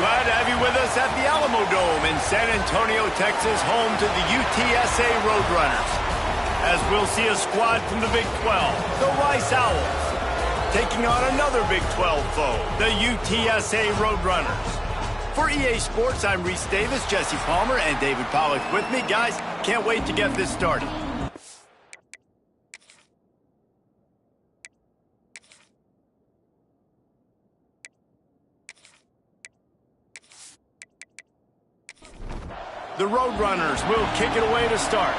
Glad to have you with us at the Alamo Dome in San Antonio, Texas, home to the UTSA Roadrunners. As we'll see a squad from the Big 12, the Rice Owls, taking on another Big 12 foe, the UTSA Roadrunners. For EA Sports, I'm Reese Davis, Jesse Palmer, and David Pollack with me. Guys, can't wait to get this started. The Roadrunners will kick it away to start.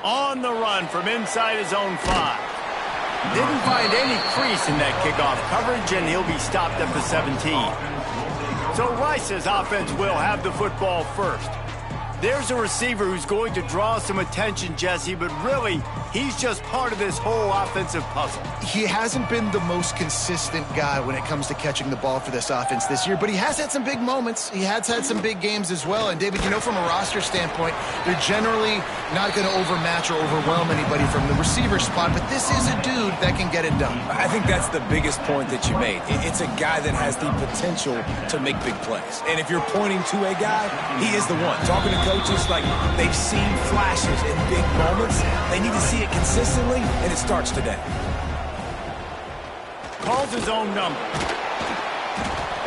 On the run from inside his own 5. Didn't find any crease in that kickoff coverage, and he'll be stopped at the 17. So Rice's offense will have the football first. There's a receiver who's going to draw some attention, Jesse, but really, he's just part of this whole offensive puzzle. He hasn't been the most consistent guy when it comes to catching the ball for this offense this year, but he has had some big moments. He has had some big games as well. And, David, you know, from a roster standpoint, they're generally not going to overmatch or overwhelm anybody from the receiver spot, but this is a dude that can get it done. I think that's the biggest point that you made. It's a guy that has the potential to make big plays. And if you're pointing to a guy, he is the one. Talking to coaches, like, they've seen flashes in big moments. They need to see it consistently, and it starts today. Calls his own number.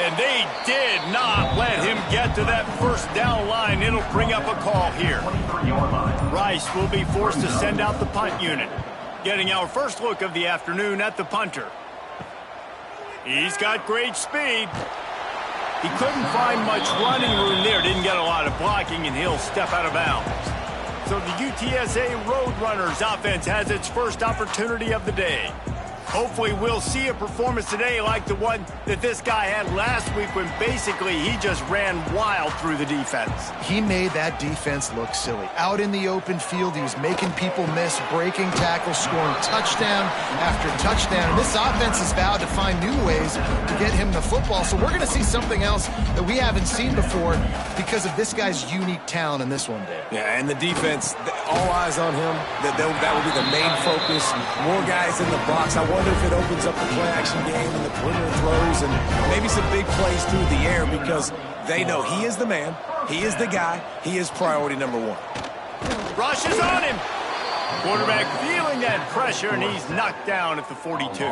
And they did not let him get to that first down line. It'll bring up a call here. Rice will be forced to send out the punt unit. Getting our first look of the afternoon at the punter. He's got great speed. He couldn't find much running room there. Didn't get a lot of blocking, and he'll step out of bounds. So the UTSA Roadrunners offense has its first opportunity of the day. Hopefully we'll see a performance today like the one that this guy had last week when basically he just ran wild through the defense. He made that defense look silly. Out in the open field, he was making people miss, breaking tackles, scoring touchdown after touchdown. And this offense has vowed to find new ways to get him the football. So we're going to see something else that we haven't seen before because of this guy's unique talent in this one, Dave. Yeah, and the defense, all eyes on him. That will be the main focus. More guys in the box. I wonder if it opens up the play-action game and the perimeter throws and maybe some big plays through the air because they know he is the man, he is the guy, he is priority number 1. Rush is on him. Quarterback feeling that pressure, and he's knocked down at the 42.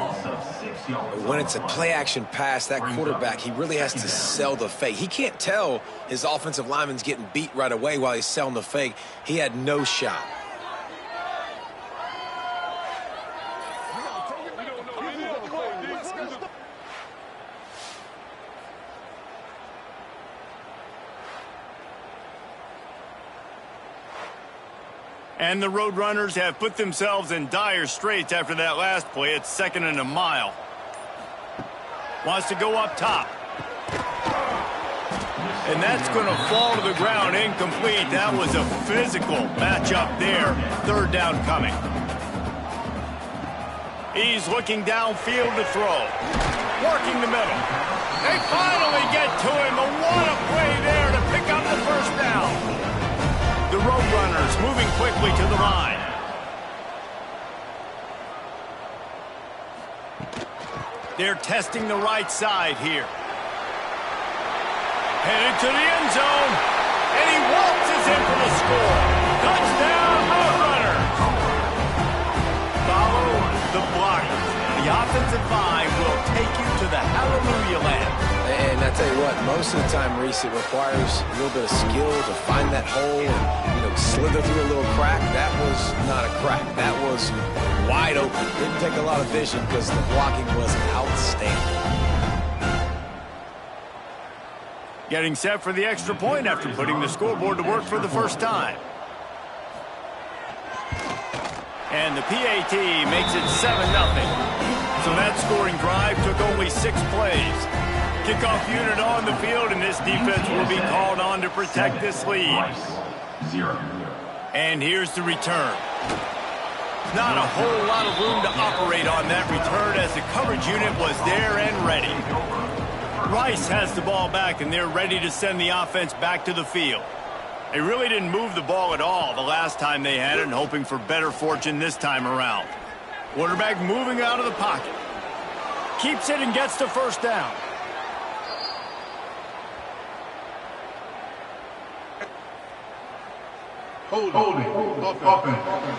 When it's a play-action pass, that quarterback, he really has to sell the fake. He can't tell his offensive lineman's getting beat right away while he's selling the fake. He had no shot. And the Roadrunners have put themselves in dire straits after that last play. It's 2nd and a mile. Wants to go up top. And that's going to fall to the ground, incomplete. That was a physical matchup there. 3rd down coming. He's looking downfield to throw. Working the middle. They finally get to him. And what a play there to pick up the first down. The Roadrunners moving quickly to the line. They're testing the right side here. Headed to the end zone. And he waltzes in for the score. Touchdown, Roadrunners. Follow the blockers. The offensive line will take you to the hallelujah land. And I tell you what, most of the time, Reese, it requires a little bit of skill to find that hole and, slither through a little crack. That was not a crack. That was wide open. Didn't take a lot of vision because the blocking was outstanding. Getting set for the extra point after putting the scoreboard to work for the first time. And the PAT makes it 7-0. So that scoring drive took only 6 plays. Kickoff unit on the field, and this defense will be called on to protect this lead. And here's the return. Not a whole lot of room to operate on that return as the coverage unit was there and ready. Rice has the ball back, and they're ready to send the offense back to the field. They really didn't move the ball at all the last time they had it, and hoping for better fortune this time around. Quarterback moving out of the pocket. keeps it and gets the first down. Holding. Offense.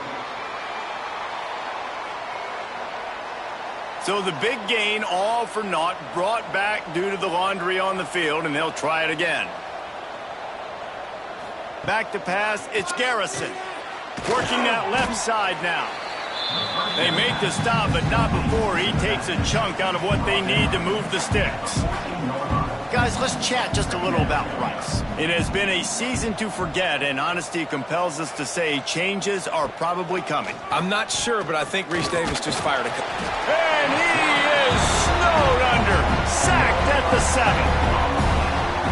So the big gain, all for naught, brought back due to the laundry on the field, and they'll try it again. Back to pass, it's Garrison. Working that left side now. They make the stop, but not before he takes a chunk out of what they need to move the sticks. Guys, let's chat just a little about Rice. It has been a season to forget, and honesty compels us to say changes are probably coming. I'm not sure, but I think Reese Davis just fired a... And he is snowed under. Sacked at the 7.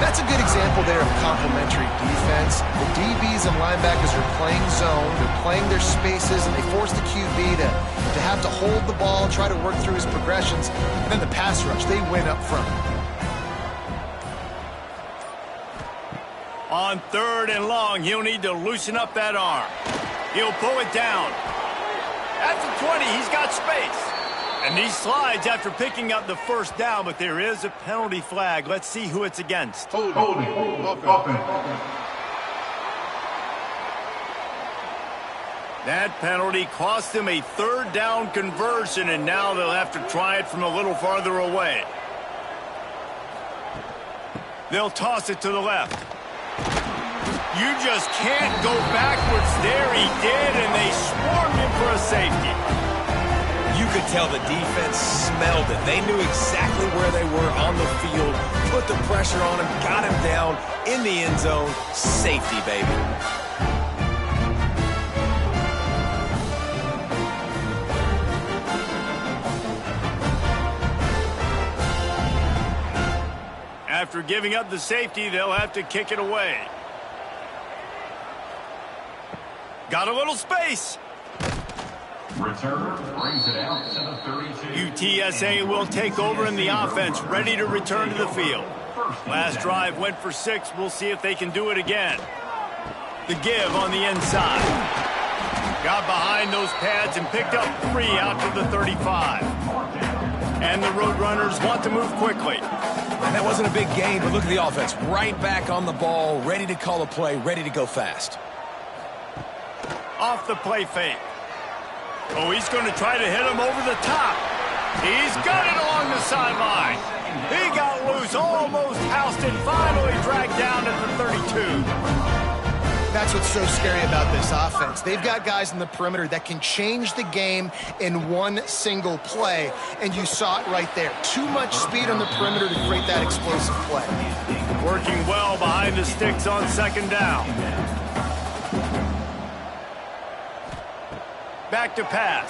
That's a good example there of complementary defense. The DBs and linebackers are playing zone, they're playing their spaces, and they force the QB to have to hold the ball, try to work through his progressions, and then the pass rush, they win up front. On 3rd and long, he'll need to loosen up that arm. He'll pull it down. At the 20, he's got space. And he slides after picking up the first down, but there is a penalty flag. Let's see who it's against. Holding. Offense. That penalty cost them a 3rd down conversion, and now they'll have to try it from a little farther away. They'll toss it to the left. You just can't go backwards there. He did, and they swarmed him for a safety. You could tell the defense smelled it. They knew exactly where they were on the field, put the pressure on him, got him down in the end zone. Safety, baby. After giving up the safety, they'll have to kick it away. Got a little space. Return brings it out to the 32. UTSA will take over in the offense, ready to return to the field. Last drive went for 6. We'll see if they can do it again. The give on the inside. Got behind those pads and picked up 3 out to the 35. And the Roadrunners want to move quickly. And that wasn't a big gain, but look at the offense. Right back on the ball, ready to call a play, ready to go fast. Off the play fake. Oh, he's going to try to hit him over the top. He's got it along the sideline. He got loose, almost housed it, finally dragged down at the 32. That's what's so scary about this offense. They've got guys in the perimeter that can change the game in one single play, and you saw it right there. Too much speed on the perimeter to create that explosive play. Working well behind the sticks on 2nd down. Back to pass.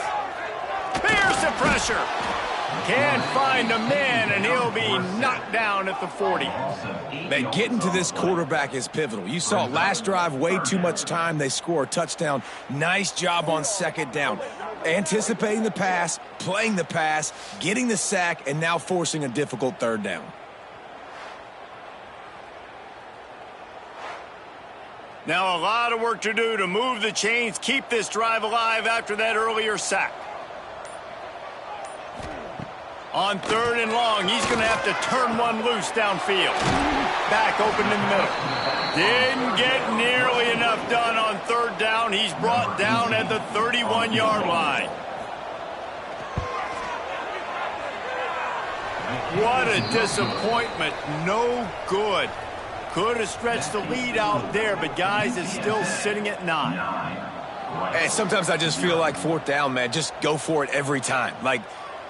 Here's the pressure. Can't find a man, and he'll be knocked down at the 40. Man, getting to this quarterback is pivotal. You saw last drive, way too much time. They score a touchdown. Nice job on 2nd down. Anticipating the pass, playing the pass, getting the sack, and now forcing a difficult 3rd down. Now a lot of work to do to move the chains, keep this drive alive after that earlier sack. On 3rd and long, he's going to have to turn one loose downfield. Back open in the middle. Didn't get nearly enough done on 3rd down. He's brought down at the 31-yard line. What a disappointment. No good. Could have stretched the lead out there, but guys, it's still sitting at 9. Hey, sometimes I just feel like 4th down, man. Just go for it every time. Like,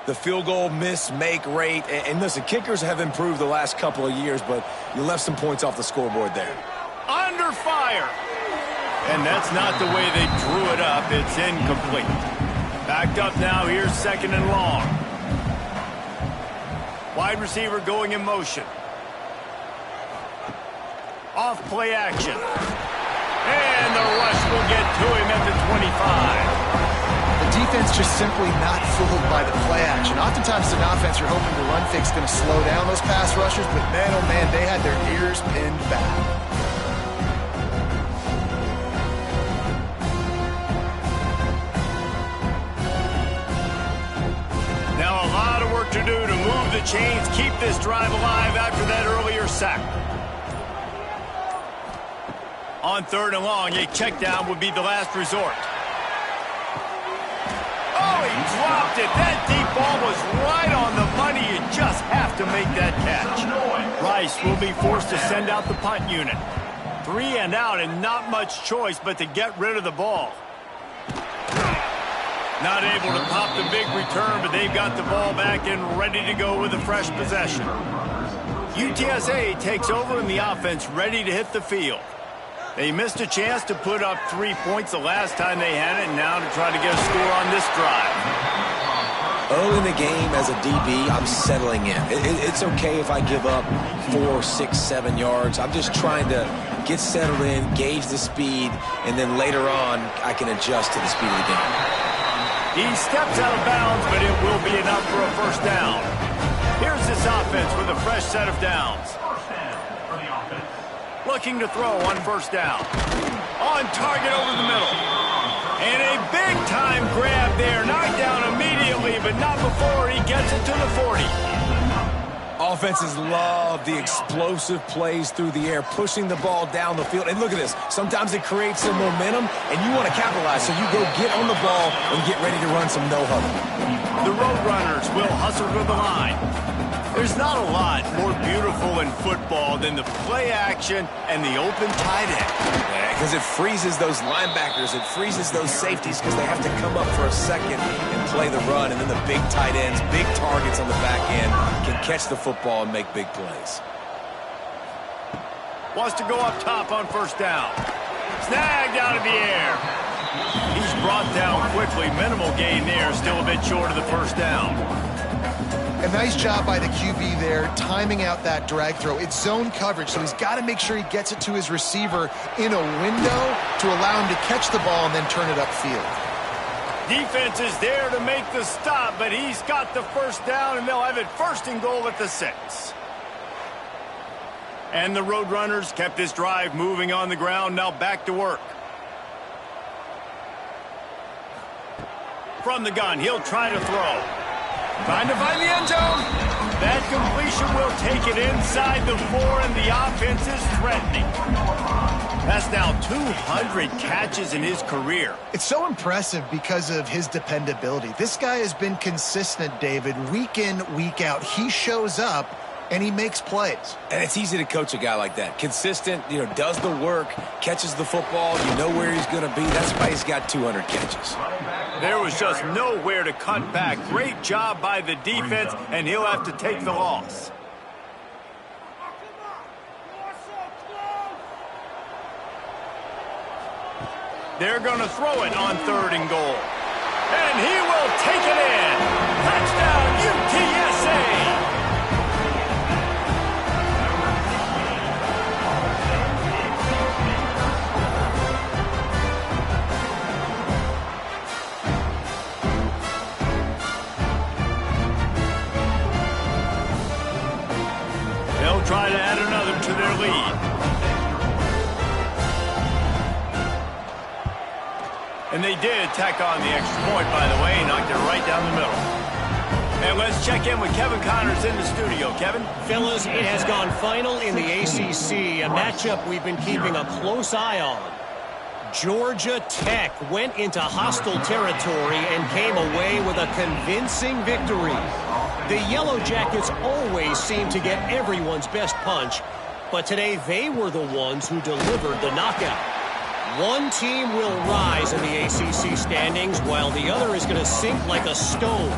the field goal miss-make rate. And listen, kickers have improved the last couple of years, but you left some points off the scoreboard there. Under fire. And that's not the way they drew it up. It's incomplete. Backed up now. Here's 2nd and long. Wide receiver going in motion. Off play action. And the rush will get to him at the 25. The defense just simply not fooled by the play action. Oftentimes, an offense you're hoping the run fake's going to slow down those pass rushers, but man, oh man, they had their ears pinned back. Now a lot of work to do to move move the chains, keep this drive alive after that earlier sack. On 3rd and long, a check down would be the last resort. Oh, he dropped it. That deep ball was right on the money. You just have to make that catch. Rice will be forced to send out the punt unit. 3 and out and not much choice but to get rid of the ball. Not able to pop the big return, but they've got the ball back and ready to go with a fresh possession. UTSA takes over in the offense, ready to hit the field. They missed a chance to put up 3 points the last time they had it, and now to try to get a score on this drive. Early in the game, as a DB, I'm settling in. It's okay if I give up 4, 6, 7 yards. I'm just trying to get settled in, gauge the speed, and then later on, I can adjust to the speed of the game. He steps out of bounds, but it will be enough for a first down. Here's this offense with a fresh set of downs. Looking to throw on first down. On target over the middle. And a big-time grab there. Knocked down immediately, but not before he gets it to the 40. Offenses love the explosive plays through the air, pushing the ball down the field. And look at this. Sometimes it creates some momentum, and you want to capitalize. So you go get on the ball and get ready to run some no-huddle. The Roadrunners will hustle to the line. There's not a lot more beautiful in football than the play action and the open tight end. Because it freezes those linebackers. It freezes those safeties because they have to come up for a second and play the run. And then the big tight ends, big targets on the back end, can catch the football and make big plays. Wants to go up top on first down. Snagged out of the air. He's brought down quickly. Minimal gain there. Still a bit short of the first down. A nice job by the QB there, timing out that drag throw. It's zone coverage, so he's got to make sure he gets it to his receiver in a window to allow him to catch the ball and then turn it upfield. Defense is there to make the stop, but he's got the first down, and they'll have it 1st and goal at the 6. And the Roadrunners kept this drive moving on the ground, now back to work. From the gun, he'll try to throw. Trying to find the end zone. That completion will take it inside the 4, and the offense is threatening. That's now 200 catches in his career. It's so impressive because of his dependability. This guy has been consistent, David, week in, week out. He shows up, and he makes plays. And it's easy to coach a guy like that. Consistent, does the work, catches the football, you know where he's going to be. That's why he's got 200 catches. There was just nowhere to cut back. Great job by the defense, and he'll have to take the loss. They're going to throw it on 3rd and goal. And he will take it in. Touchdown, UTSA! They'll try to add another to their lead. And they did tack on the extra point, by the way, knocked it right down the middle. And let's check in with Kevin Connors in the studio. Kevin? Fellas, it has gone final in the ACC, a matchup we've been keeping a close eye on. Georgia Tech went into hostile territory and came away with a convincing victory. The Yellow Jackets always seem to get everyone's best punch, but today they were the ones who delivered the knockout. One team will rise in the ACC standings while the other is going to sink like a stone.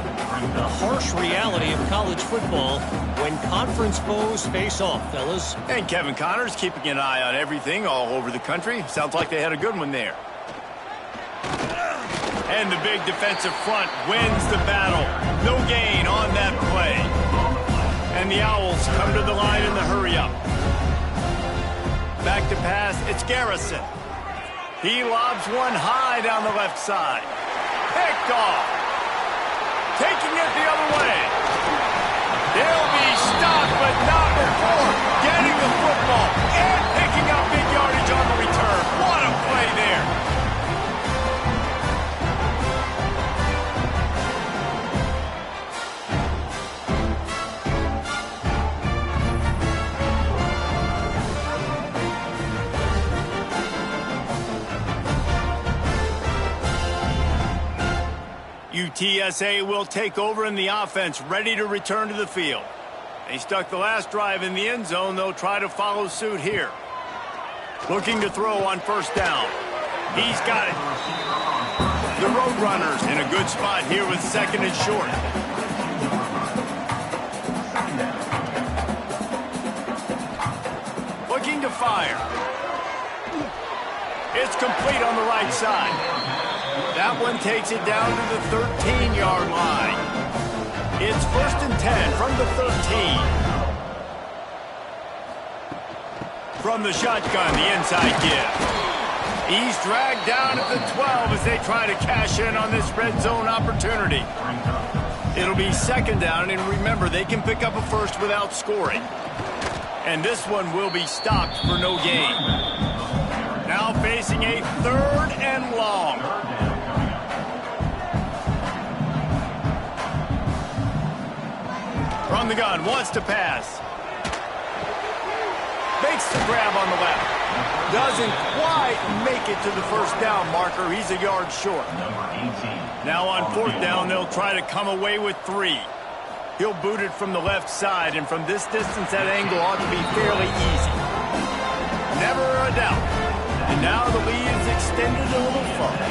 The harsh reality of college football when conference foes face off, fellas. And Kevin Connors keeping an eye on everything all over the country. Sounds like they had a good one there. And the big defensive front wins the battle. No gain on that play. And the Owls come to the line in the hurry-up. Back to pass, it's Garrison. He lobs one high down the left side. Picked off. Taking it the other way. They'll be stopped, but not before getting the football and picking up big yardage on the return. What a play there. UTSA will take over in the offense, ready to return to the field. They stuck the last drive in the end zone. They'll try to follow suit here. Looking to throw on first down. He's got it. The Roadrunners in a good spot here with second and short. Looking to fire. It's complete on the right side. That one takes it down to the 13-yard line. It's 1st and 10 from the 13. From the shotgun, the inside give. He's dragged down at the 12 as they try to cash in on this red zone opportunity. It'll be second down, and remember, they can pick up a first without scoring. And this one will be stopped for no gain. Now facing a 3rd and long. From the gun, wants to pass. Makes the grab on the left. Doesn't quite make it to the first down marker. He's a yard short. Now on 4th down, they'll try to come away with 3. He'll boot it from the left side, and from this distance, that angle ought to be fairly easy. Never a doubt. And now the lead is extended a little further.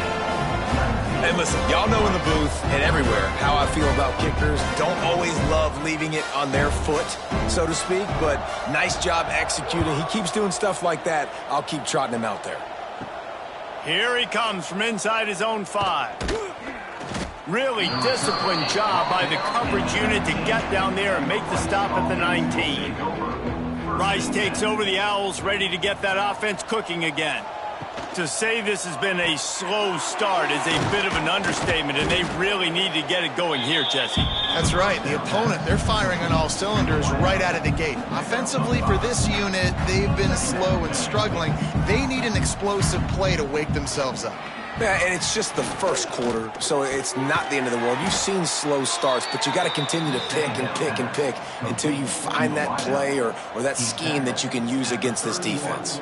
And listen, y'all know in the booth and everywhere how I feel about kickers. Don't always love leaving it on their foot, so to speak, but nice job executing. He keeps doing stuff like that. I'll keep trotting him out there. Here he comes from inside his own 5. Really disciplined job by the coverage unit to get down there and make the stop at the 19. Rice takes over the Owls, ready to get that offense cooking again. To say this has been a slow start is a bit of an understatement, and they really need to get it going here, Jesse. That's right. The opponent, they're firing on all cylinders right out of the gate. Offensively, for this unit, they've been slow and struggling. They need an explosive play to wake themselves up. Yeah, and it's just the first quarter, so it's not the end of the world. You've seen slow starts, but you got to continue to pick and pick and pick until you find that play or that scheme that you can use against this defense.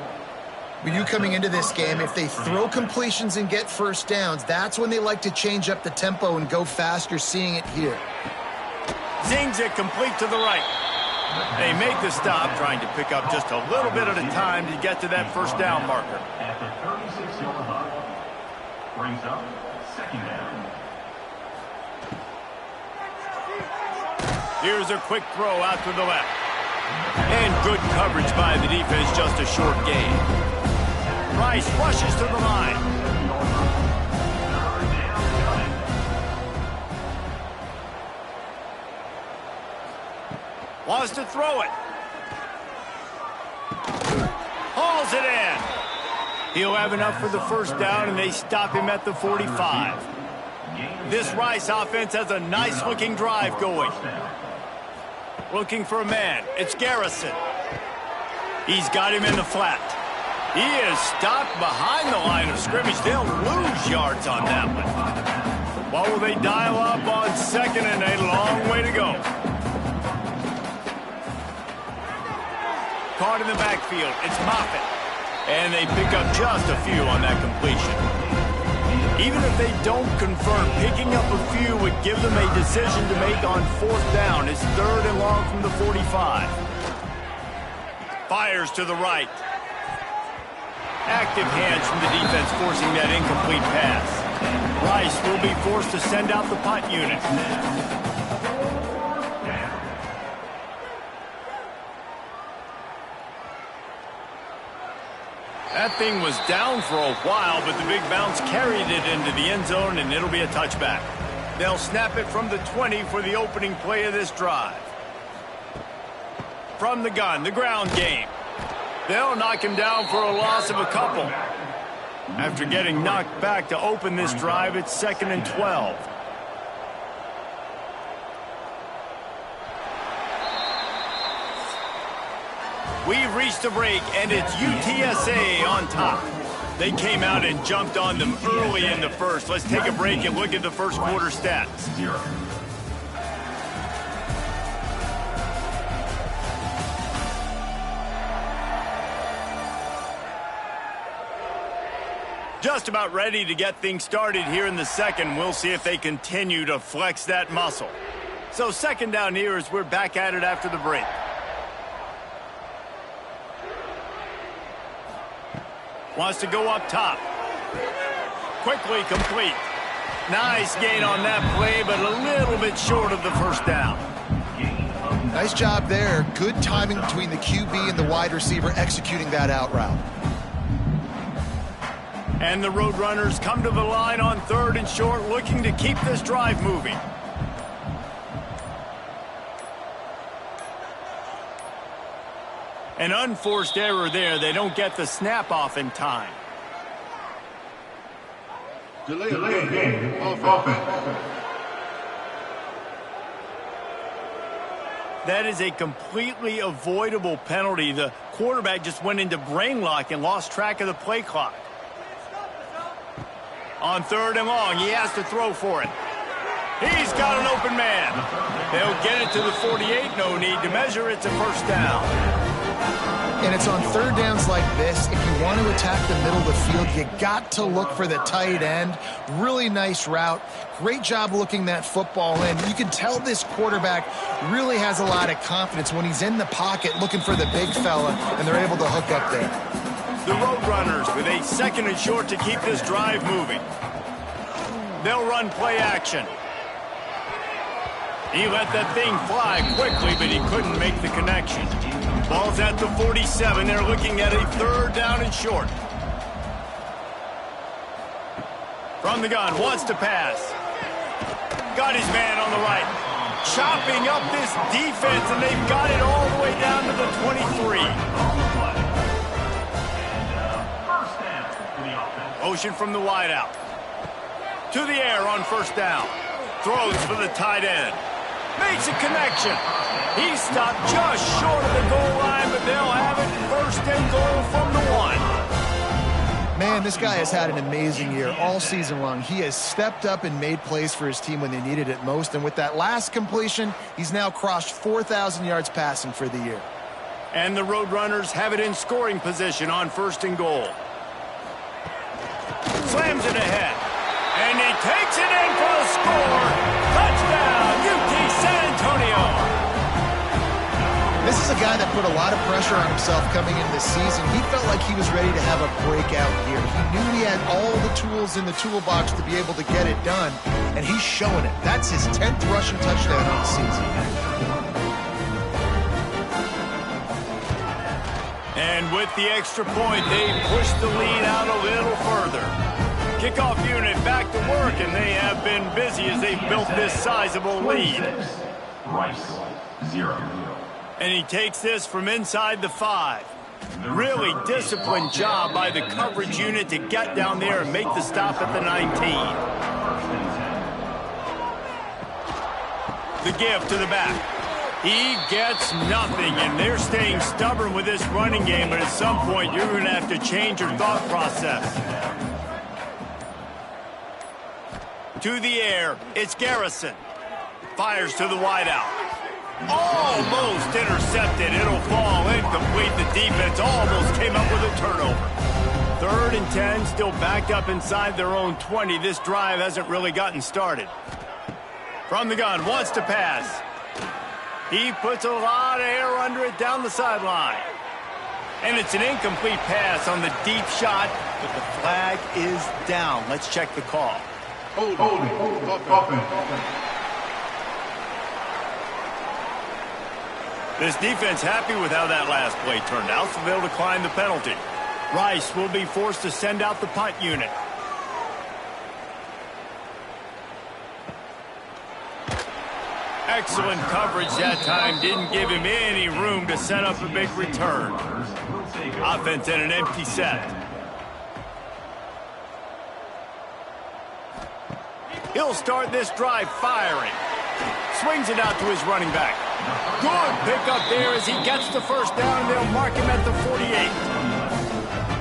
With you coming into this game, if they throw completions and get first downs, that's when they like to change up the tempo and go fast. You're seeing it here. Zings it complete to the right. They make the stop, trying to pick up just a little bit at a time to get to that first down marker. At the 36-yard line, brings up second down. Here's a quick throw out to the left. And good coverage by the defense, just a short gain. Rice rushes to the line. Wants to throw it. Hauls it in. He'll have enough for the first down, and they stop him at the 45. This Rice offense has a nice-looking drive going. Looking for a man. It's Garrison. He's got him in the flat. He is stopped behind the line of scrimmage. They'll lose yards on that one. What will they dial up on second and a long way to go? Caught in the backfield. It's Moffitt. And they pick up just a few on that completion. Even if they don't convert, picking up a few would give them a decision to make on 4th down. It's 3rd and long from the 45. Fires to the right. Active hands from the defense forcing that incomplete pass. Rice will be forced to send out the punt unit. That thing was down for a while, but the big bounce carried it into the end zone, and it'll be a touchback. They'll snap it from the 20 for the opening play of this drive. From the gun, the ground game. They'll knock him down for a loss of a couple. After getting knocked back to open this drive, it's 2nd and 12. We've reached a break, and it's UTSA on top. They came out and jumped on them early in the first. Let's take a break and look at the first quarter stats. Just about ready to get things started here in the second. We'll see if they continue to flex that muscle. So second down here as we're back at it after the break. Wants to go up top. Quickly complete. Nice gain on that play, but a little bit short of the first down. Nice job there. Good timing between the QB and the wide receiver executing that out route. And the Roadrunners come to the line on third and short, looking to keep this drive moving. An unforced error there. They don't get the snap off in time. Delay game. Offense. That is a completely avoidable penalty. The quarterback just went into brain lock and lost track of the play clock. On third and long, he has to throw for it. He's got an open man. They'll get it to the 48. No need to measure. It's a first down. And it's on third downs like this. If you want to attack the middle of the field, you got to look for the tight end. Really nice route. Great job looking that football in. You can tell this quarterback really has a lot of confidence when he's in the pocket looking for the big fella, and they're able to hook up there. The Roadrunners with a second and short to keep this drive moving. They'll run play action. He let that thing fly quickly, but he couldn't make the connection. Ball's at the 47. They're looking at a third down and short. From the gun, wants to pass. Got his man on the right. Chopping up this defense, and they've got it all the way down to the 23. Motion from the wide out. To the air on first down. Throws for the tight end. Makes a connection. He stopped just short of the goal line, but they'll have it first and goal from the 1. Man, this guy has had an amazing year all season long. He has stepped up and made plays for his team when they needed it most. And with that last completion, he's now crossed 4,000 yards passing for the year. And the Roadrunners have it in scoring position on first and goal. Slams it ahead. And he takes it in for the score. Touchdown, UT San Antonio. This is a guy that put a lot of pressure on himself coming into this season. He felt like he was ready to have a breakout year. He knew he had all the tools in the toolbox to be able to get it done, and he's showing it. That's his 10th rushing touchdown on the season. And with the extra point, they push the lead out a little further. Kickoff unit back to work, and they have been busy as they've built this sizable lead. Rice, 0. And he takes this from inside the 5. Really disciplined job by the coverage unit to get down there and make the stop at the 19. The give to the back. He gets nothing, and they're staying stubborn with this running game, but at some point you're going to have to change your thought process. To the air, it's Garrison. Fires to the wideout. Almost intercepted. It'll fall incomplete. The defense almost came up with a turnover. 3rd and 10, still backed up inside their own 20. This drive hasn't really gotten started. From the gun, wants to pass. He puts a lot of air under it down the sideline. And it's an incomplete pass on the deep shot, but the flag is down. Let's check the call. Holding. This defense happy with how that last play turned out, so they'll decline the penalty. Rice will be forced to send out the punt unit. Excellent coverage that time. Didn't give him any room to set up a big return. Offense in an empty set. He'll start this drive firing. Swings it out to his running back. Good pickup there as he gets the first down. They'll mark him at the 48.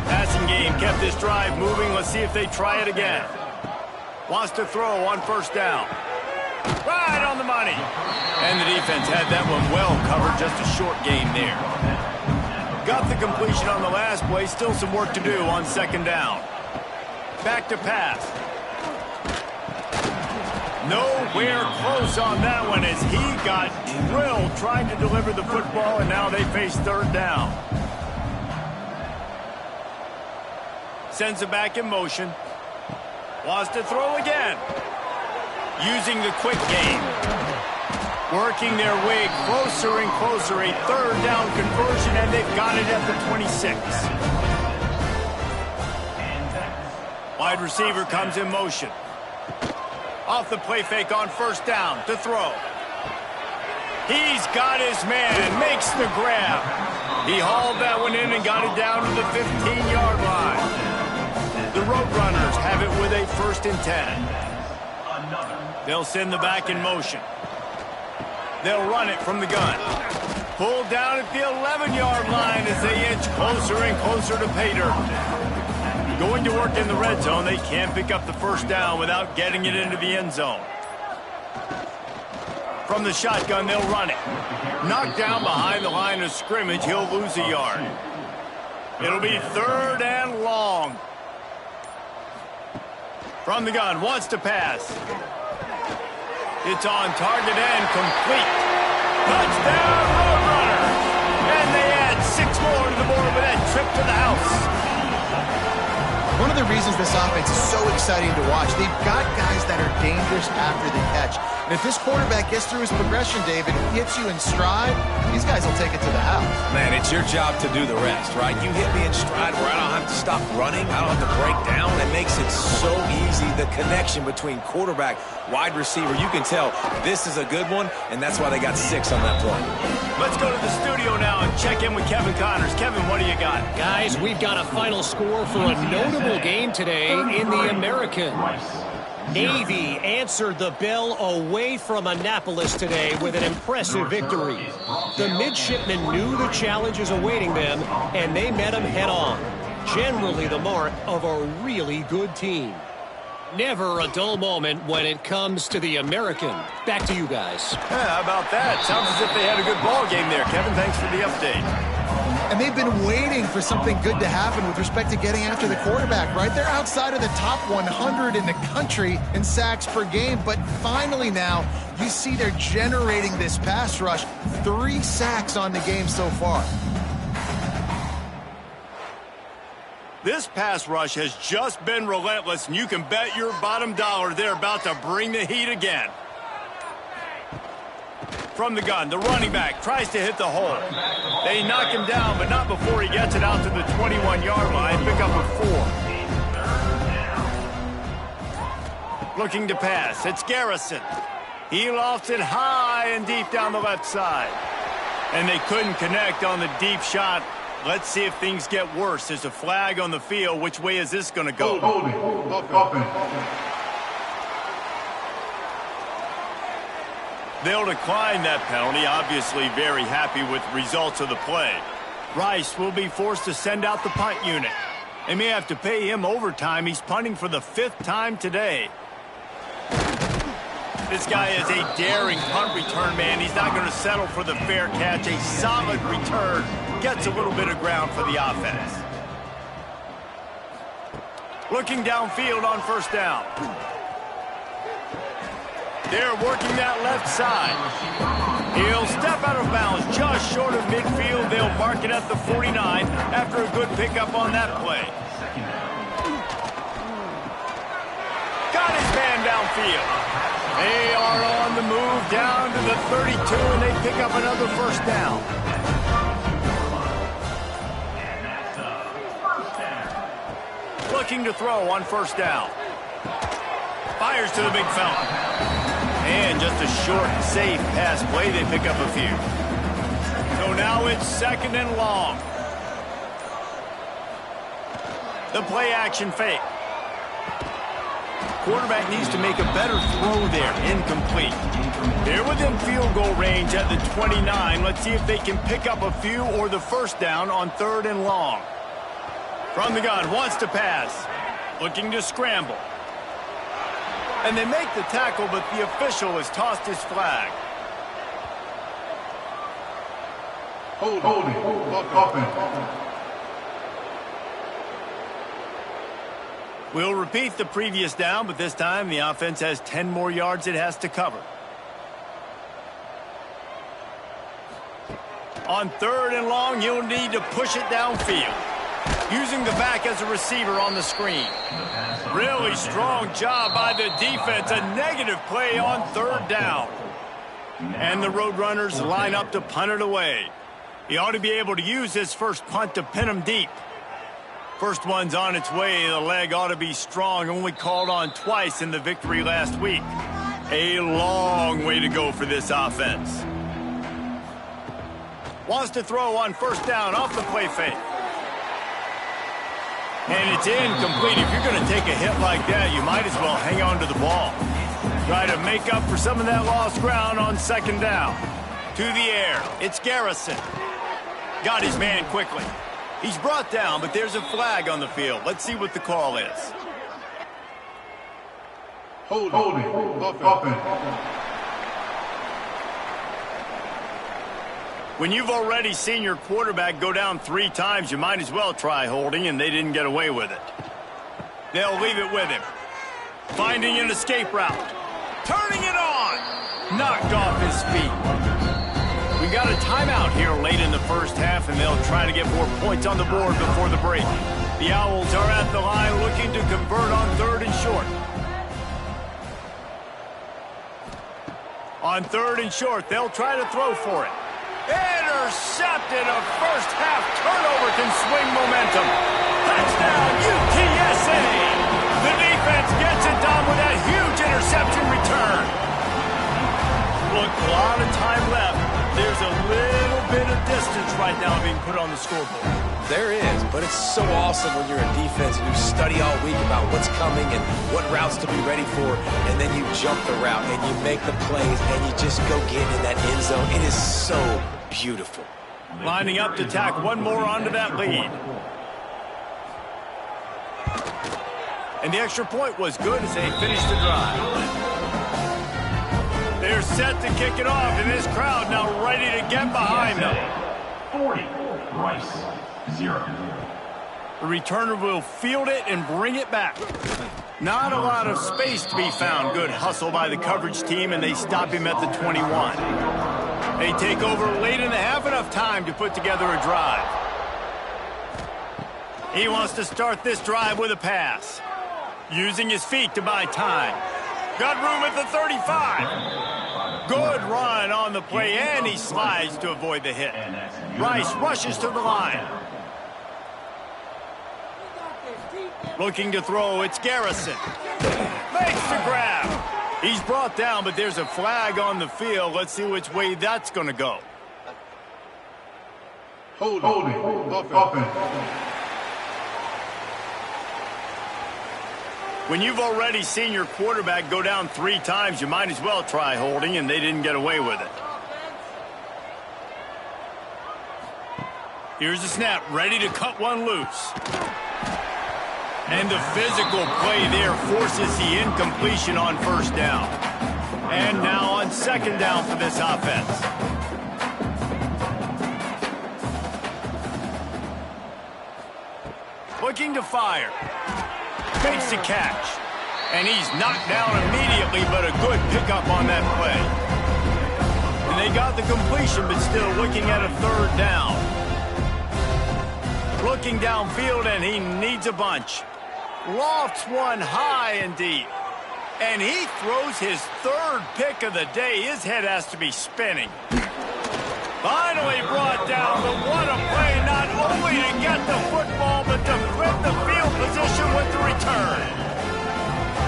Passing game kept this drive moving. Let's see if they try it again. Wants to throw on first down. Right on the money. And the defense had that one well covered. Just a short gain there. Got the completion on the last play. Still some work to do on second down. Back to pass. Nowhere close on that one as he got drilled trying to deliver the football, and now they face third down. Sends it back in motion. Wants to throw again. Using the quick game. Working their way closer and closer. A third down conversion, and they've got it at the 26. Wide receiver comes in motion. Off the play fake on first down to throw. He's got his man. Makes the grab. He hauled that one in and got it down to the 15-yard line. The Roadrunners have it with a 1st and 10. They'll send the back in motion. They'll run it from the gun. Pulled down at the 11-yard line as they inch closer and closer to pay dirt. Going to work in the red zone. They can't pick up the first down without getting it into the end zone. From the shotgun, they'll run it. Knocked down behind the line of scrimmage. He'll lose a yard. It'll be 3rd and long. From the gun, wants to pass. It's on target and complete. Touchdown, Roadrunners! And they add 6 more to the board with that trip to the house. One of the reasons this offense is so exciting to watch, they've got guys that are dangerous after the catch. And if this quarterback gets through his progression, David, hits you in stride, these guys will take it to the house. Man, it's your job to do the rest, right? You hit me in stride where I don't have to stop running. I don't have to break down. It makes it so easy. The connection between quarterback, wide receiver, you can tell this is a good one, and that's why they got 6 on that play. Let's go to the studio now and check in with Kevin Connors. Kevin, what do you got? Guys, we've got a final score for a notable game today in the American. Navy answered the bell away from Annapolis today with an impressive victory. The midshipmen knew the challenges awaiting them, and they met them head-on. Generally the mark of a really good team. Never a dull moment when it comes to the American. Back to you guys. Yeah, how about that? Sounds as if they had a good ball game there. Kevin, thanks for the update. And they've been waiting for something good to happen with respect to getting after the quarterback, right? They're outside of the top 100 in the country in sacks per game, but finally now you see they're generating this pass rush. 3 sacks on the game so far. This pass rush has just been relentless, and you can bet your bottom dollar they're about to bring the heat again. From the gun, the running back tries to hit the hole. They knock him down, but not before he gets it out to the 21-yard line. Pick up a 4. Looking to pass. It's Garrison. He lofts it high and deep down the left side. And they couldn't connect on the deep shot. Let's see if things get worse. There's a flag on the field. Which way is this going to go? They'll decline that penalty. Obviously very happy with the results of the play. Rice will be forced to send out the punt unit. They may have to pay him overtime. He's punting for the 5th time today. This guy is a daring punt return man. He's not going to settle for the fair catch. A solid return. Gets a little bit of ground for the offense. Looking downfield on first down. They're working that left side. He'll step out of bounds just short of midfield. They'll mark it at the 49 after a good pickup on that play. Got his man downfield. They are on the move down to the 32, and they pick up another first down. Looking to throw on first down. Fires to the big fella. And just a short and safe pass play. They pick up a few. So now it's 2nd and long. The play action fake. Quarterback needs to make a better throw there. Incomplete. They're within field goal range at the 29. Let's see if they can pick up a few or the first down on 3rd and long. From the gun, wants to pass. Looking to scramble. And they make the tackle, but the official has tossed his flag. We'll repeat the previous down, but this time the offense has 10 more yards it has to cover. On 3rd and long, you'll need to push it downfield. Using the back as a receiver on the screen. Really strong job by the defense. A negative play on 3rd down. And the Roadrunners line up to punt it away. He ought to be able to use his first punt to pin him deep. First one's on its way. The leg ought to be strong. Only called on twice in the victory last week. A long way to go for this offense. Wants to throw on 1st down off the play fake. And it's incomplete. If you're going to take a hit like that, you might as well hang on to the ball. Try to make up for some of that lost ground on 2nd down. To the air. It's Garrison. Got his man quickly. He's brought down, but there's a flag on the field. Let's see what the call is. Holding. Offense. When you've already seen your quarterback go down 3 times, you might as well try holding, and they didn't get away with it. They'll leave it with him. Finding an escape route. Turning it on. Knocked off his feet. We got a timeout here late in the first half, and they'll try to get more points on the board before the break. The Owls are at the line looking to convert on 3rd and short. On 3rd and short, they'll try to throw for it. Intercepted. A first half turnover can swing momentum. Touchdown, UTSA. The defense gets it done with that huge interception return. Look, a lot of time left. There's a little bit of distance right now being put on the scoreboard. There is, but it's so awesome when you're in defense and you study all week about what's coming and what routes to be ready for, and then you jump the route and you make the plays and you just go get in that end zone. It is so beautiful. Lining up to tack one more onto that lead. And the extra point was good as they finished the drive. They're set to kick it off, and this crowd now ready to get behind them. 40. Rice. 0. The returner will field it and bring it back. Not a lot of space to be found. Good hustle by the coverage team, and they stop him at the 21. They take over late in the half, enough time to put together a drive. He wants to start this drive with a pass. Using his feet to buy time. Got room at the 35. Good run on the play, and he slides to avoid the hit. Rice rushes to the line. Looking to throw, it's Garrison. Makes the grab. He's brought down, but there's a flag on the field. Let's see which way that's going to go. Holding. Offense. When you've already seen your quarterback go down 3 times, you might as well try holding, and they didn't get away with it. Here's the snap, ready to cut one loose. And the physical play there forces the incompletion on 1st down. And now on 2nd down for this offense. Looking to fire. Makes the catch. And he's knocked down immediately, but a good pickup on that play. And they got the completion, but still looking at a 3rd down. Looking downfield, and he needs a bunch. Lofts one high and deep. And he throws his 3rd pick of the day. His head has to be spinning. Finally brought down, but what a play, not only to get the football, but to flip the field position with the return.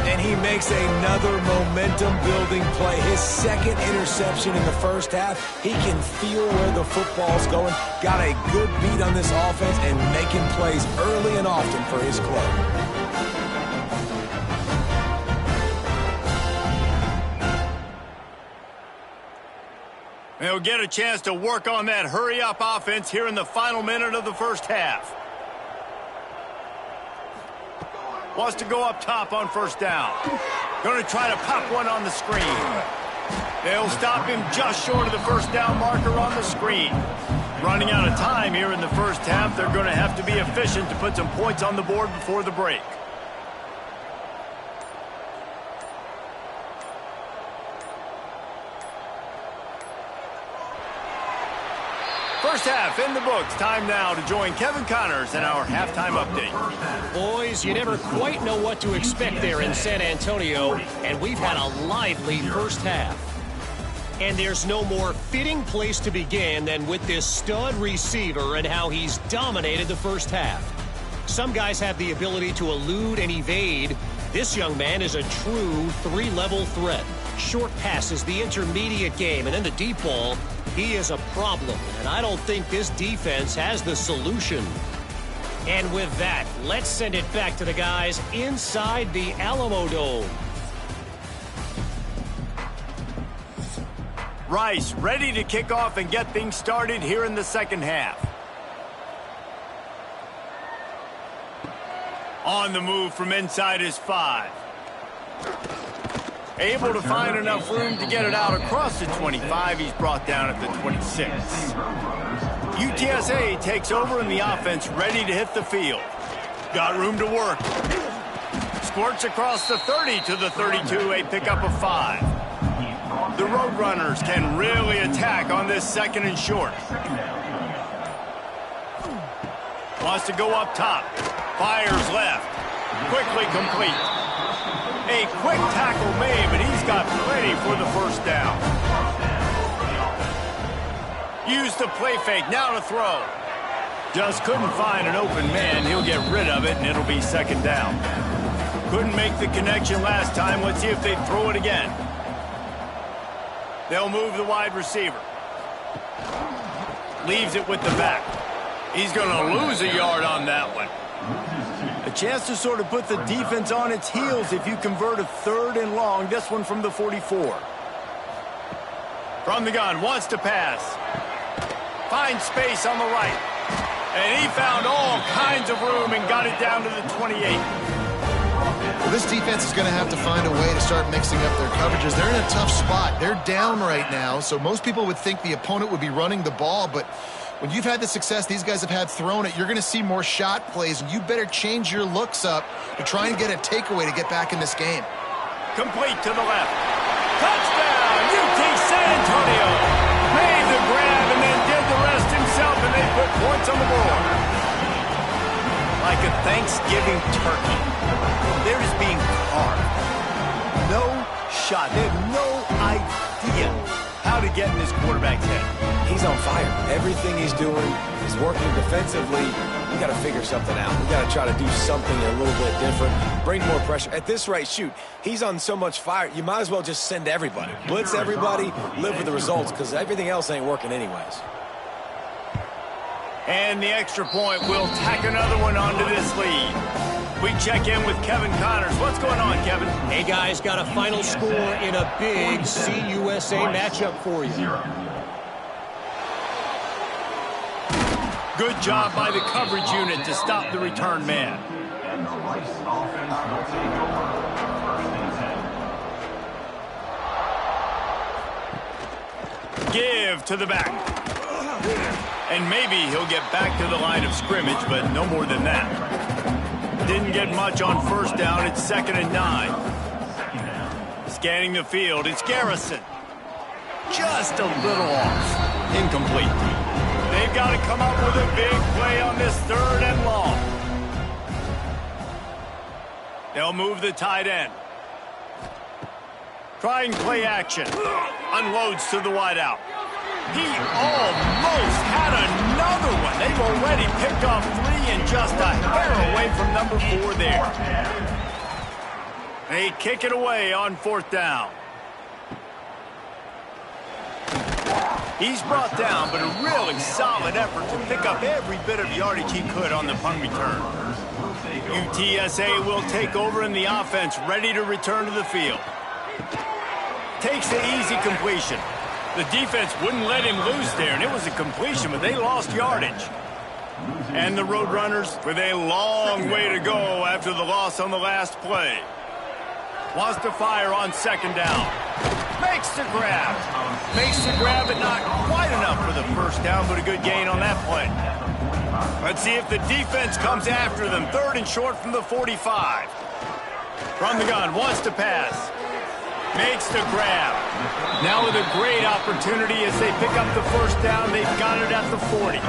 And he makes another momentum-building play. His 2nd interception in the first half. He can feel where the football's going. Got a good beat on this offense and making plays early and often for his club. They'll get a chance to work on that hurry-up offense here in the final minute of the first half. Wants to go up top on 1st down. Going to try to pop one on the screen. They'll stop him just short of the 1st down marker on the screen. Running out of time here in the first half. They're going to have to be efficient to put some points on the board before the break. First half in the books. Time now to join Kevin Connors in our halftime update. Boys, you never quite know what to expect there in San Antonio, and we've had a lively first half. And there's no more fitting place to begin than with this stud receiver and how he's dominated the first half. Some guys have the ability to elude and evade. This young man is a true three-level threat. Short passes, the intermediate game, and then the deep ball. He is a problem, and I don't think this defense has the solution. And with that, let's send it back to the guys inside the Alamo Dome. Rice ready to kick off and get things started here in the second half. On the move from inside his 5. Able to find enough room to get it out across the 25. He's brought down at the 26. UTSA takes over in the offense, ready to hit the field. Got room to work. Squirts across the 30 to the 32, a pickup of 5. The Roadrunners can really attack on this second and short. Wants to go up top. Fires left. Quickly complete. A quick tackle made, but he's got plenty for the first down. Use the play fake, now to throw. Just couldn't find an open man. He'll get rid of it, and it'll be second down. Couldn't make the connection last time. Let's see if they throw it again. They'll move the wide receiver. Leaves it with the back. He's going to lose a yard on that one. A chance to sort of put the defense on its heels if you convert a 3rd and long. This one from the 44. From the gun, wants to pass. Finds space on the right. And he found all kinds of room and got it down to the 28. Well, this defense is going to have to find a way to start mixing up their coverages. They're in a tough spot. They're down right now, so most people would think the opponent would be running the ball, but when you've had the success these guys have had throwing it, you're going to see more shot plays, and you better change your looks up to try and get a takeaway to get back in this game. Complete to the left. Touchdown, UT San Antonio. Made the grab and then did the rest himself, and they put points on the board. Like a Thanksgiving turkey, they're just being carved. No shot. They have no idea how to get in this quarterback's head. He's on fire. Everything he's doing is working defensively. We got to figure something out. We got to try to do something a little bit different. Bring more pressure. At this rate, shoot, he's on so much fire, you might as well just send everybody. Blitz everybody, live with the results, because everything else ain't working anyways. And the extra point will tack another one onto this lead. We check in with Kevin Connors. What's going on, Kevin? Hey, guys, got a final score in a big CUSA matchup for you. Good job by the coverage unit to stop the return man. And the Rice offense will take over first and 10. Give to the back. And maybe he'll get back to the line of scrimmage, but no more than that. Didn't get much on first down. It's 2nd and 9. Scanning the field. It's Garrison. Just a little off. Incomplete. They've got to come up with a big play on this 3rd and long. They'll move the tight end. Trying play action. Unloads to the wideout. He almost had another one. They've already picked off 3 and just a hair away from number 4 there. They kick it away on 4th down. He's brought down, but a really solid effort to pick up every bit of yardage he could on the punt return. UTSA will take over in the offense, ready to return to the field. Takes the easy completion. The defense wouldn't let him loose there, and it was a completion, but they lost yardage. And the Roadrunners with a long way to go after the loss on the last play. Wants to fire on 2nd down. Makes the grab. Makes the grab, but not quite enough for the first down, but a good gain on that play. Let's see if the defense comes after them. 3rd and short from the 45. From the gun, wants to pass. Makes the grab. Now with a great opportunity as they pick up the first down. They've got it at the 40.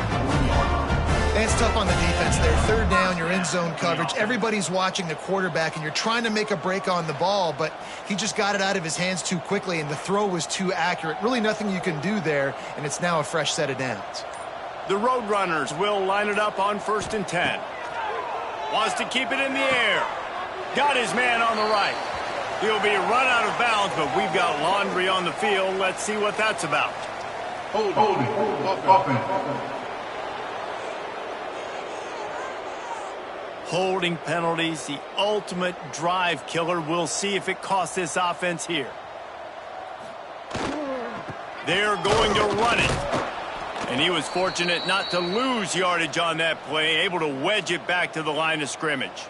And it's tough on the defense there. Third down, you're in zone coverage. Everybody's watching the quarterback, and you're trying to make a break on the ball, but he just got it out of his hands too quickly, and the throw was too accurate. Really nothing you can do there, and it's now a fresh set of downs. The Roadrunners will line it up on 1st and 10. Wants to keep it in the air. Got his man on the right. He'll be run out of bounds, but we've got laundry on the field. Let's see what that's about. Holding penalties, the ultimate drive killer. We'll see if it costs this offense here. They're going to run it. And he was fortunate not to lose yardage on that play, able to wedge it back to the line of scrimmage.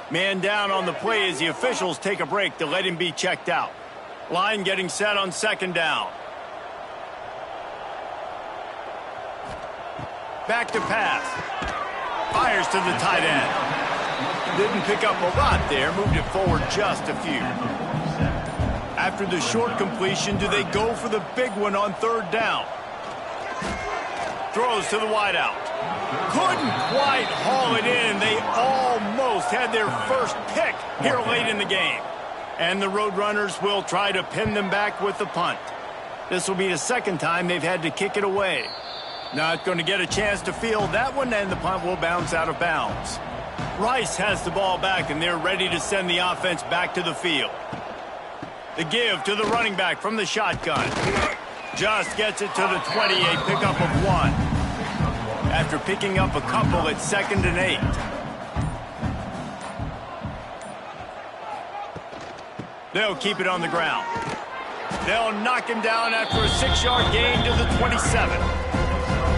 Man down on the play as the officials take a break to let him be checked out. Line getting set on 2nd down. Back to pass. Fires to the tight end. Didn't pick up a lot there, moved it forward just a few. After the short completion, do they go for the big one on 3rd down? Throws to the wideout. Couldn't quite haul it in. They almost had their first pick here late in the game. And the Roadrunners will try to pin them back with the punt. This will be the 2nd time they've had to kick it away. Not going to get a chance to field that one, and the punt will bounce out of bounds. Rice has the ball back, and they're ready to send the offense back to the field. The give to the running back from the shotgun. Just gets it to the 28, pickup of 1. After picking up a couple at 2nd and 8. They'll keep it on the ground. They'll knock him down after a 6-yard gain to the 27.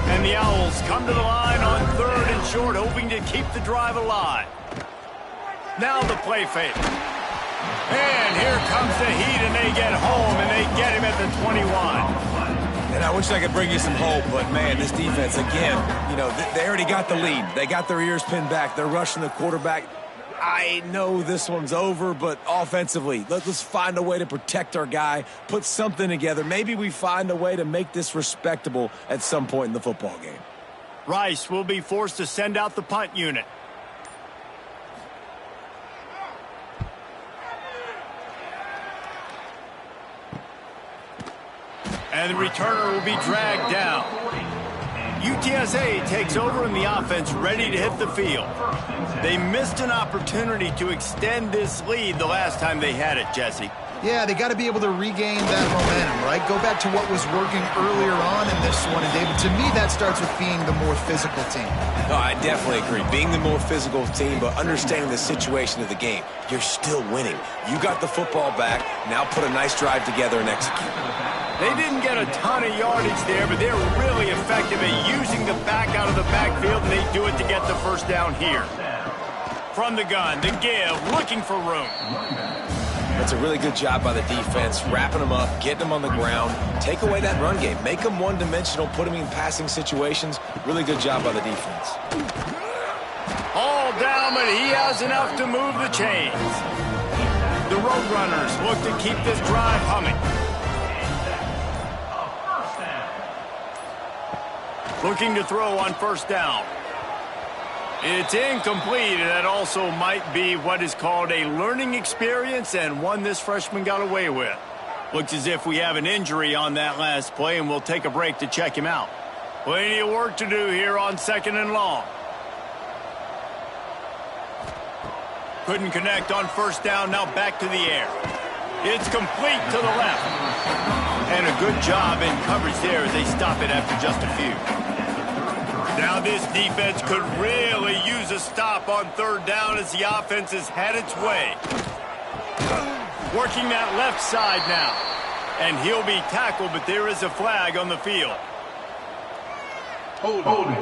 And the Owls come to the line on 3rd and short, hoping to keep the drive alive. Now the play fake. And here comes the heat, and they get home, and they get him at the 21. And I wish I could bring you some hope, but, man, this defense, again, you know, they already got the lead. They got their ears pinned back. They're rushing the quarterback. I know this one's over, but offensively, let's find a way to protect our guy, put something together. Maybe we find a way to make this respectable at some point in the football game. Rice will be forced to send out the punt unit. And the returner will be dragged down. UTSA takes over in the offense, ready to hit the field. They missed an opportunity to extend this lead the last time they had it, Jesse. Yeah, they got to be able to regain that momentum, right? Go back to what was working earlier on in this one. And, David, to me, that starts with being the more physical team. No, I definitely agree. Being the more physical team, but understanding the situation of the game. You're still winning. You got the football back. Now put a nice drive together and execute. They didn't get a ton of yardage there, but they're really effective at using the back out of the backfield, and they do it to get the first down here. From the gun, the give, looking for room. That's a really good job by the defense, wrapping them up, getting them on the ground. Take away that run game. Make them one-dimensional, put them in passing situations. Really good job by the defense. All down, but he has enough to move the chains. The Roadrunners look to keep this drive humming. Looking to throw on 1st down. It's incomplete, and that also might be what is called a learning experience, and one this freshman got away with. Looks as if we have an injury on that last play, and we'll take a break to check him out. Plenty of work to do here on 2nd and long. Couldn't connect on 1st down, now back to the air. It's complete to the left. And a good job in coverage there as they stop it after just a few. Now this defense could really use a stop on 3rd down as the offense has had its way. Working that left side now. And he'll be tackled, but there is a flag on the field. Holding.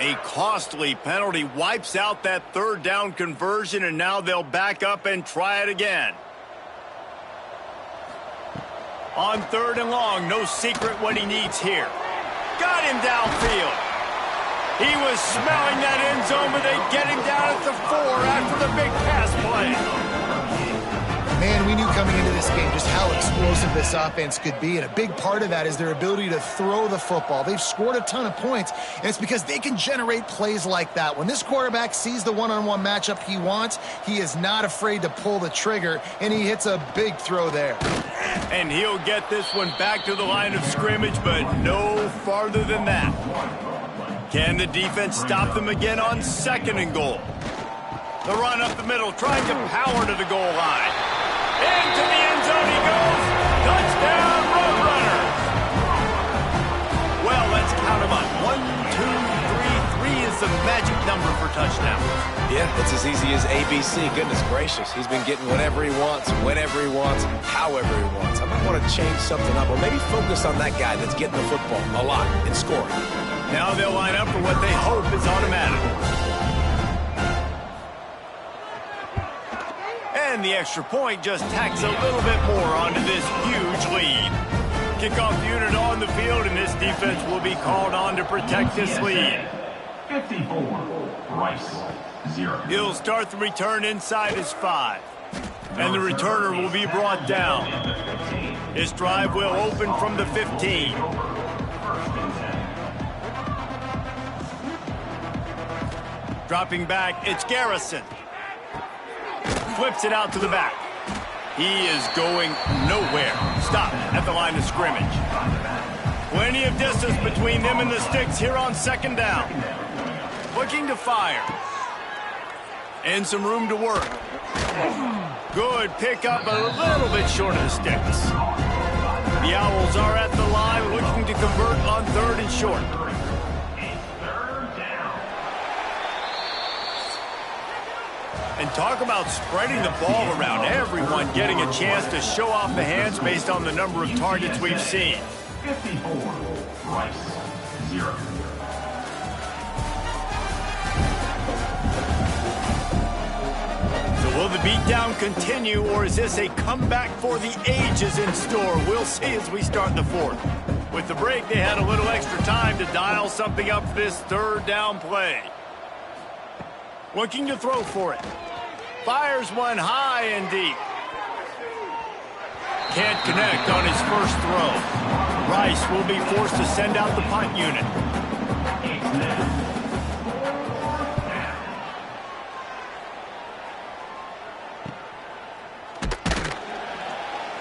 A costly penalty wipes out that 3rd down conversion, and now they'll back up and try it again. On 3rd and long, no secret what he needs here. Got him downfield. He was smelling that end zone, but they get him down at the 4 after the big pass play. play. Man, we knew coming into this game just how explosive this offense could be, and a big part of that is their ability to throw the football. They've scored a ton of points, and it's because they can generate plays like that. When this quarterback sees the one-on-one matchup he wants, he is not afraid to pull the trigger, and he hits a big throw there. And he'll get this one back to the line of scrimmage, but no farther than that. Can the defense stop them again on 2nd and goal? The run up the middle, trying to power to the goal line. Into the end zone he goes. Touchdown, Roadrunners. Well, let's count them up. 1, 2, 3. 3 is the magic number for touchdowns. Yeah, it's as easy as ABC. Goodness gracious. He's been getting whatever he wants, whenever he wants, however he wants. I might want to change something up, or maybe focus on that guy that's getting the football a lot and scoring. Now they'll line up for what they hope is automatic. And the extra point just tacks a little bit more onto this huge lead. Kickoff unit on the field, and this defense will be called on to protect this lead. 54, Rice, 0. He'll start the return inside his 5. And the returner will be brought down. His drive will open from the 15. Dropping back, it's Garrison. Flips it out to the back. He is going nowhere. Stop at the line of scrimmage. Plenty of distance between them and the sticks here on 2nd down. Looking to fire. And some room to work. Good pickup, a little bit short of the sticks. The Owls are at the line looking to convert on 3rd and short. And talk about spreading the ball around. Everyone getting a chance to show off the hands based on the number of targets we've seen. 54, Rice, 0. So will the beatdown continue, or is this a comeback for the ages in store? We'll see as we start the 4th. With the break, they had a little extra time to dial something up for this 3rd down play. Looking to throw for it. Fires one high and deep. Can't connect on his first throw. Rice will be forced to send out the punt unit.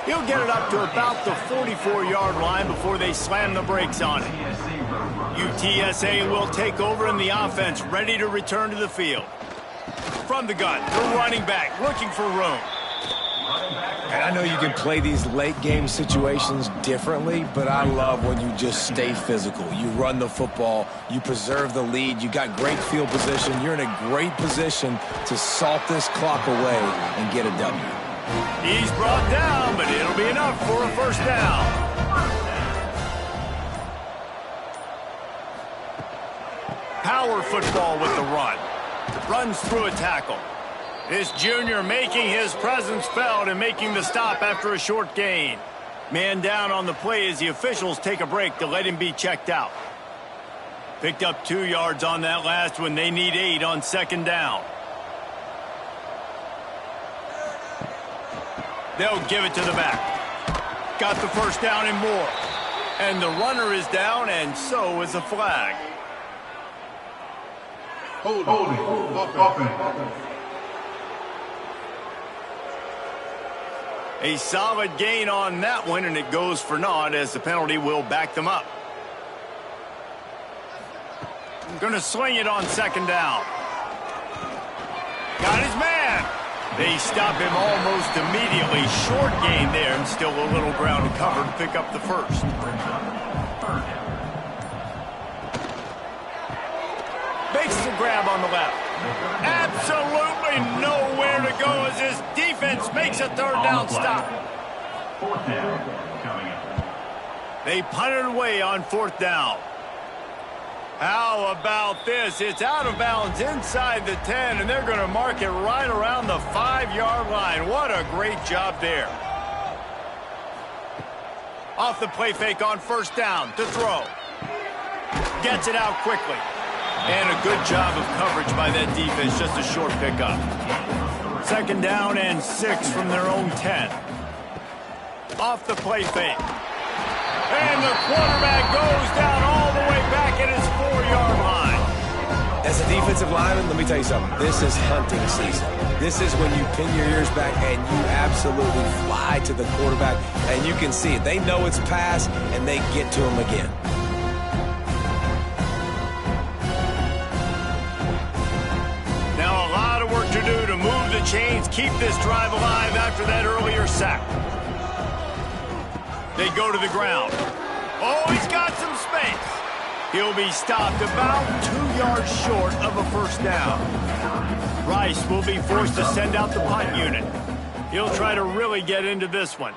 He'll get it up to about the 44-yard line before they slam the brakes on it. UTSA will take over in the offense, ready to return to the field. From the gun, the running back, looking for room. And I know you can play these late-game situations differently, but I love when you just stay physical. You run the football, you preserve the lead, you got great field position, you're in a great position to salt this clock away and get a W. He's brought down, but it'll be enough for a 1st down. Power football with the run. Runs through a tackle. This junior making his presence felt and making the stop after a short gain. Man down on the play as the officials take a break to let him be checked out. Picked up 2 yards on that last one. They need 8 on 2nd down. They'll give it to the back. Got the 1st down and more. And the runner is down, and so is a flag. Holding. A solid gain on that one, and it goes for naught as the penalty will back them up. Going to swing it on 2nd down. Got his man. They stop him almost immediately. Short gain there, and still a little ground to cover to pick up the 1st. Makes the grab on the left. Absolutely nowhere to go as his defense makes a 3rd down stop. 4th down coming up. They punted away on 4th down. How about this? It's out of bounds inside the 10, and they're going to mark it right around the 5-yard line. What a great job there. Off the play fake on 1st down to throw. Gets it out quickly. And a good job of coverage by that defense. Just a short pickup. Second down and 6 from their own 10. Off the play fake. And the quarterback goes down all the way back at his 4-yard line. As a defensive lineman, let me tell you something. This is hunting season. This is when you pin your ears back and you absolutely fly to the quarterback, and you can see it. They know it's pass, and they get to him again. Now a lot of work to do to move the chains, keep this drive alive after that earlier sack. They go to the ground. Oh, he's got some space. He'll be stopped about 2 yards short of a first down. Rice will be forced to send out the punt unit. He'll try to really get into this one.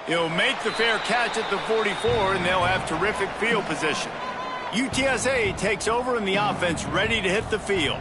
He'll make the fair catch at the 44, and they'll have terrific field position. UTSA takes over in the offense, ready to hit the field.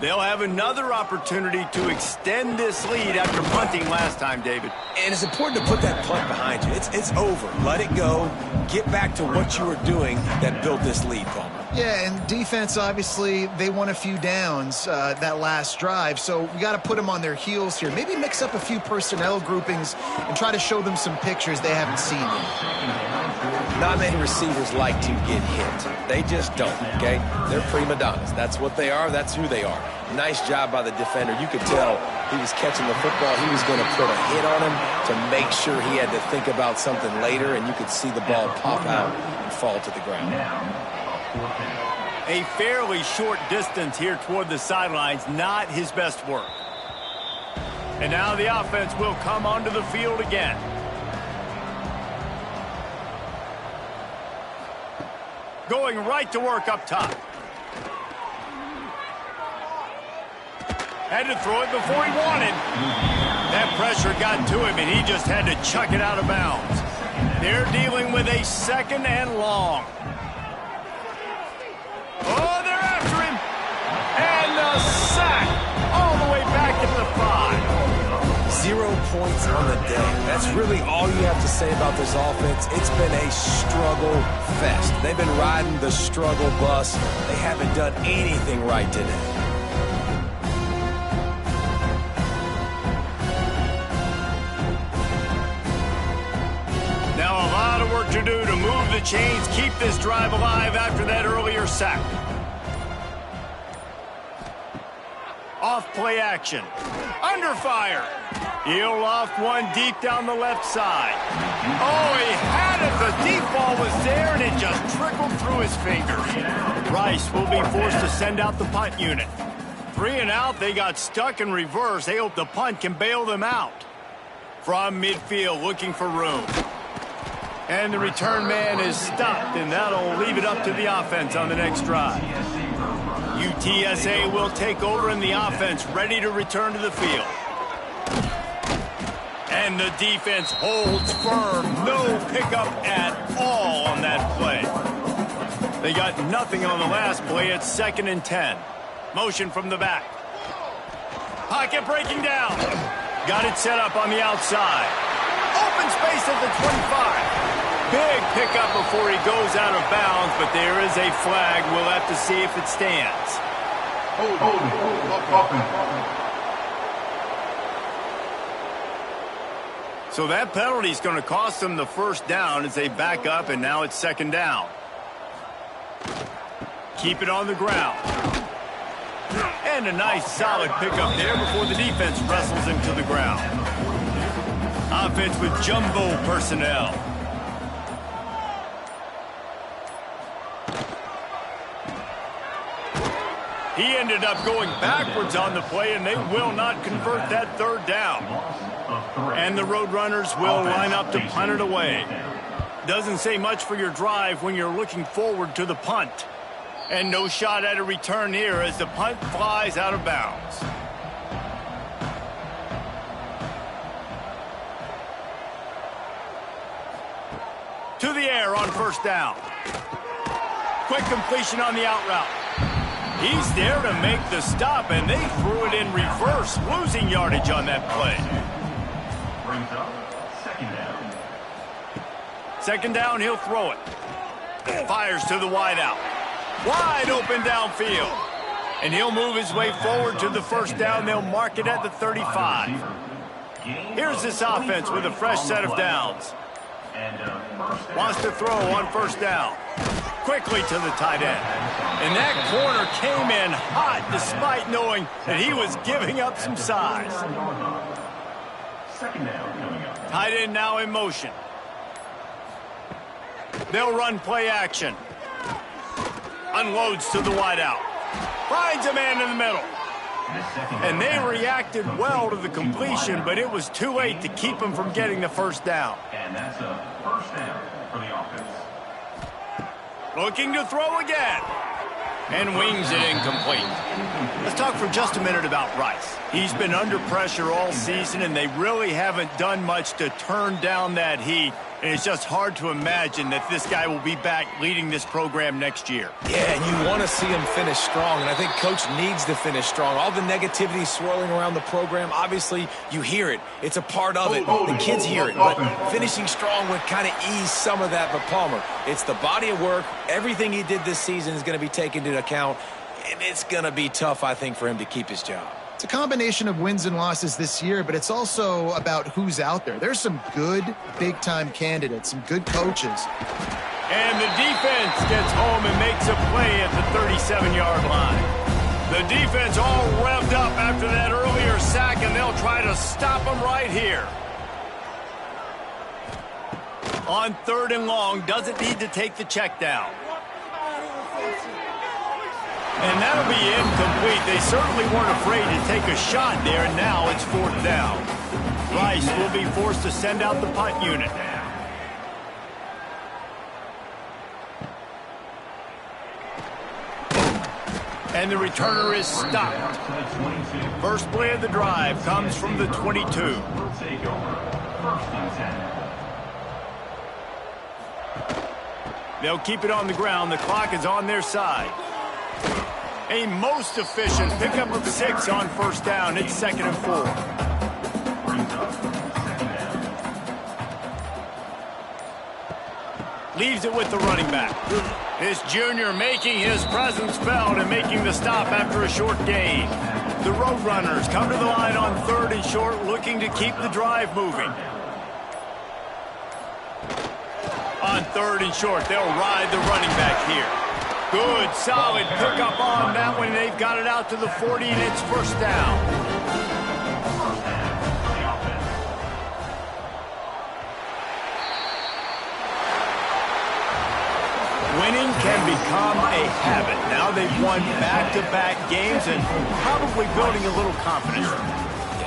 They'll have another opportunity to extend this lead after punting last time, David. And it's important to put that punt behind you. It's over. Let it go. Get back to what you were doing that built this lead, Palmer. Yeah, and defense, obviously, they won a few downs that last drive, so we got to put them on their heels here. Maybe mix up a few personnel groupings and try to show them some pictures they haven't seen yet. Not many receivers like to get hit. They just don't, okay? They're prima donnas. That's what they are. That's who they are. Nice job by the defender. You could tell he was catching the football. He was going to put a hit on him to make sure he had to think about something later, and you could see the ball pop out and fall to the ground. A fairly short distance here toward the sidelines, not his best work. And now the offense will come onto the field again. Going right to work up top. Had to throw it before he wanted. That pressure got to him, and he just had to chuck it out of bounds. They're dealing with a second and long. Oh, they're after him. And the sack all the way back at the 5. 0 points on the day. That's really all you have to say about this offense. It's been a struggle fest. They've been riding the struggle bus. They haven't done anything right today. Now a lot of work to do to move the chains, keep this drive alive after that earlier sack. Off play action. Under fire. He'll loft one deep down the left side. Oh, he had it. The deep ball was there, and it just trickled through his fingers. Rice will be forced to send out the punt unit. 3 and out, they got stuck in reverse. They hope the punt can bail them out. From midfield, looking for room. And the return man is stopped, and that'll leave it up to the offense on the next drive. UTSA will take over in the offense, ready to return to the field. And the defense holds firm. No pickup at all on that play. They got nothing on the last play. It's 2nd and 10. Motion from the back. Pocket breaking down. Got it set up on the outside. Open space at the 25. Big pickup before he goes out of bounds, but there is a flag. We'll have to see if it stands. So that penalty is going to cost them the first down as they back up, and now it's 2nd down. Keep it on the ground. And a nice solid pickup there before the defense wrestles him to the ground. Offense with jumbo personnel. He ended up going backwards on the play, and they will not convert that 3rd down. And the Roadrunners will line up to punt it away. Doesn't say much for your drive when you're looking forward to the punt. And no shot at a return here as the punt flies out of bounds. To the air on 1st down. Quick completion on the out route. He's there to make the stop, and they threw it in reverse, losing yardage on that play. Brings up 2nd down. 2nd down, he'll throw it. Fires to the wide out. Wide open downfield. And he'll move his way forward to the first down. They'll mark it at the 35. Here's this offense with a fresh set of downs. Wants to throw on first down. Quickly to the tight end. And that corner came in hot despite knowing that he was giving up some size. Tight end now in motion. They'll run play action. Unloads to the wideout. Finds a man in the middle. And they reacted well to the completion, but it was too late to keep him from getting the first down. And that's a first down for the offense. Looking to throw again. And wings it incomplete. Let's talk for just a minute about Rice. He's been under pressure all season, and they really haven't done much to turn down that heat. And it's just hard to imagine that this guy will be back leading this program next year. Yeah, and you want to see him finish strong, and I think Coach needs to finish strong. All the negativity swirling around the program, obviously, you hear it. It's a part of it. The kids hear it, but finishing strong would kind of ease some of that. But Palmer, it's the body of work. Everything he did this season is going to be taken into account, and it's going to be tough, I think, for him to keep his job. It's a combination of wins and losses this year, but it's also about who's out there. There's some good big-time candidates, some good coaches. And the defense gets home and makes a play at the 37-yard line. The defense all revved up after that earlier sack, and they'll try to stop them right here. On 3rd and long, doesn't need to take the check down. And that'll be incomplete. They certainly weren't afraid to take a shot there, and now it's 4th down. Rice will be forced to send out the punt unit. And the returner is stopped. First play of the drive comes from the 22. They'll keep it on the ground. The clock is on their side. A most efficient pickup of 6 on first down. It's 2nd and 4. Leaves it with the running back. This junior making his presence felt and making the stop after a short gain. The Roadrunners come to the line on 3rd and short, looking to keep the drive moving. On 3rd and short, they'll ride the running back here. Good, solid pickup on that one. They've got it out to the 40, and it's first down. Winning can become a habit. Now they've won back-to-back games and probably building a little confidence.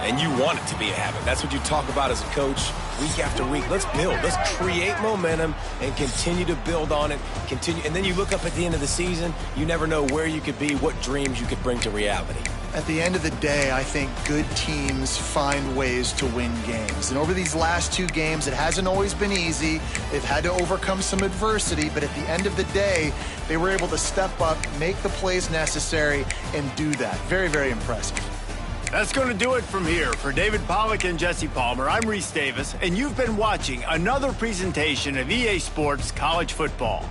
And you want it to be a habit. That's what you talk about as a coach week after week. Let's build. Let's create momentum and continue to build on it. And then you look up at the end of the season, you never know where you could be, what dreams you could bring to reality. At the end of the day, I think good teams find ways to win games. And over these last 2 games, it hasn't always been easy. They've had to overcome some adversity, but at the end of the day, they were able to step up, make the plays necessary, and do that. Very, very impressive. That's going to do it from here. For David Pollack and Jesse Palmer, I'm Reese Davis, and you've been watching another presentation of EA Sports College Football.